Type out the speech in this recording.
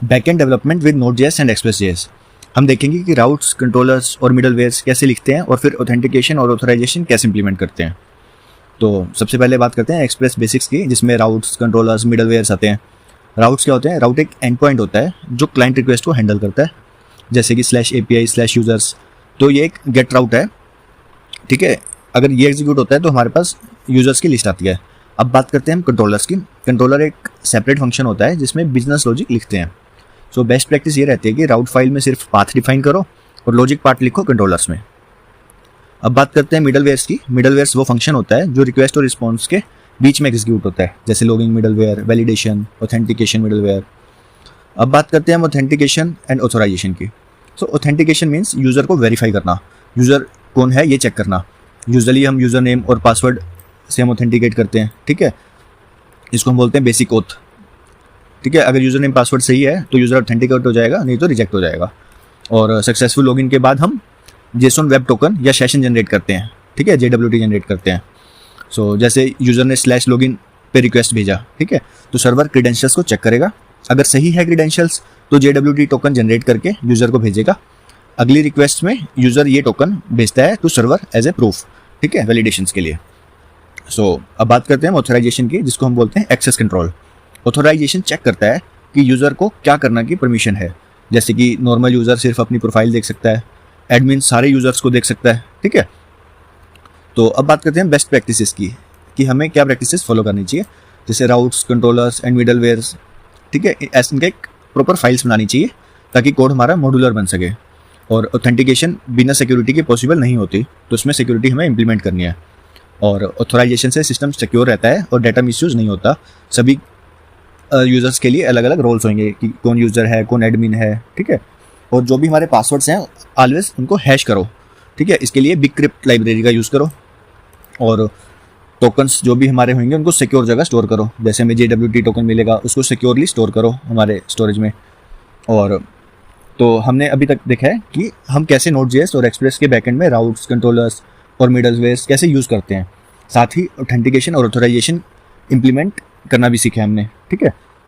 Backend development with Node.js and Express.js। हम देखेंगे कि राउट्स, कंट्रोलर्स और मिडलवेयर्स कैसे लिखते हैं और फिर ऑथेंटिकेशन और ऑथराइजेशन कैसे इंप्लीमेंट करते हैं। तो सबसे पहले बात करते हैं एक्सप्रेस बेसिक्स की, जिसमें राउट्स, कंट्रोलर्स, मिडलवेयर्स आते हैं। राउट्स क्या होते हैं? राउट एक एंड पॉइंट होता है जो क्लाइंट रिक्वेस्ट को हैंडल करता है, जैसे कि /API/users। तो ये एक गेट राउट है, ठीक है। अगर ये एग्जीक्यूट होता है तो हमारे पास यूजर्स की लिस्ट आती है। अब बात करते हैं हम कंट्रोलर्स की। कंट्रोलर एक सेपरेट फंक्शन होता है जिसमें बिजनेस लॉजिक लिखते हैं। सो बेस्ट प्रैक्टिस ये रहती है कि राउट फाइल में सिर्फ पाथ डिफाइन करो और लॉजिक पार्ट लिखो कंट्रोलर्स में। अब बात करते हैं मिडलवेयर्स की। मिडलवेयर्स वो फंक्शन होता है जो रिक्वेस्ट और रिस्पॉन्स के बीच में एग्जीक्यूट होता है, जैसे logging middleware, validation, authentication middleware. अब बात करते हैं हम ऑथेंटिकेशन एंड ऑथराइजेशन की। सो ऑथेंटिकेशन मीन्स यूज़र को वेरीफाई करना, यूज़र कौन है ये चेक करना। यूजुअली हम यूज़र नेम और पासवर्ड से हम ऑथेंटिकेट करते हैं, ठीक है। इसको हम बोलते हैं बेसिक ओथ, ठीक है। अगर यूज़र नेम पासवर्ड सही है तो यूज़र ऑथेंटिकेट हो जाएगा, नहीं तो रिजेक्ट हो जाएगा। और सक्सेसफुल लॉगिन के बाद हम जेसॉन वेब टोकन या सेशन जनरेट करते हैं, ठीक है, JWT जनरेट करते हैं। सो जैसे यूज़र ने /login पे रिक्वेस्ट भेजा, ठीक है, तो सर्वर क्रीडेंशियल्स को चेक करेगा। अगर सही है क्रीडेंशियल्स तो JWT टोकन जनरेट करके यूज़र को भेजेगा। अगली रिक्वेस्ट में यूज़र ये टोकन भेजता है to server as a proof, ठीक है, वैलिडेशंस के लिए। सो अब बात करते हैं ऑथराइजेशन की, जिसको हम बोलते हैं एक्सेस कंट्रोल। ऑथराइजेशन चेक करता है कि यूज़र को क्या करना की परमिशन है, जैसे कि नॉर्मल यूज़र सिर्फ अपनी प्रोफाइल देख सकता है, एडमिन सारे यूज़र्स को देख सकता है, ठीक है। तो अब बात करते हैं बेस्ट प्रैक्टिसेस की, कि हमें क्या प्रैक्टिसेस फॉलो करनी चाहिए, जैसे राउट्स, कंट्रोलर्स एंड मिडलवेयर्स, ठीक है। ऐसे इनके एक प्रॉपर फाइल्स बनानी चाहिए ताकि कोड हमारा मॉड्यूलर बन सके। और ऑथेंटिकेशन बिना सिक्योरिटी के पॉसिबल नहीं होती, तो उसमें सिक्योरिटी हमें इंप्लीमेंट करनी है। और ऑथराइजेशन से सिस्टम सिक्योर रहता है और डाटा मिसयूज़ नहीं होता। सभी यूज़र्स के लिए अलग अलग रोल्स होंगे कि कौन यूज़र है, कौन एडमिन है, ठीक है। और जो भी हमारे पासवर्ड्स हैं ऑलवेज उनको हैश करो, ठीक है। इसके लिए बिगक्रिप्ट लाइब्रेरी का यूज़ करो। और टोकन्स जो भी हमारे होंगे उनको सिक्योर जगह स्टोर करो, जैसे हमें JWT टोकन मिलेगा उसको सिक्योरली स्टोर करो हमारे स्टोरेज में। और तो हमने अभी तक देखा है कि हम कैसे Node.js और Express के बैकएंड में राउट्स, कंट्रोलर्स और मिडलवेयर्स कैसे यूज़ करते हैं। साथ ही ऑथेंटिकेशन और ऑथराइजेशन इंप्लीमेंट करना भी सीखा है हमने, ठीक है।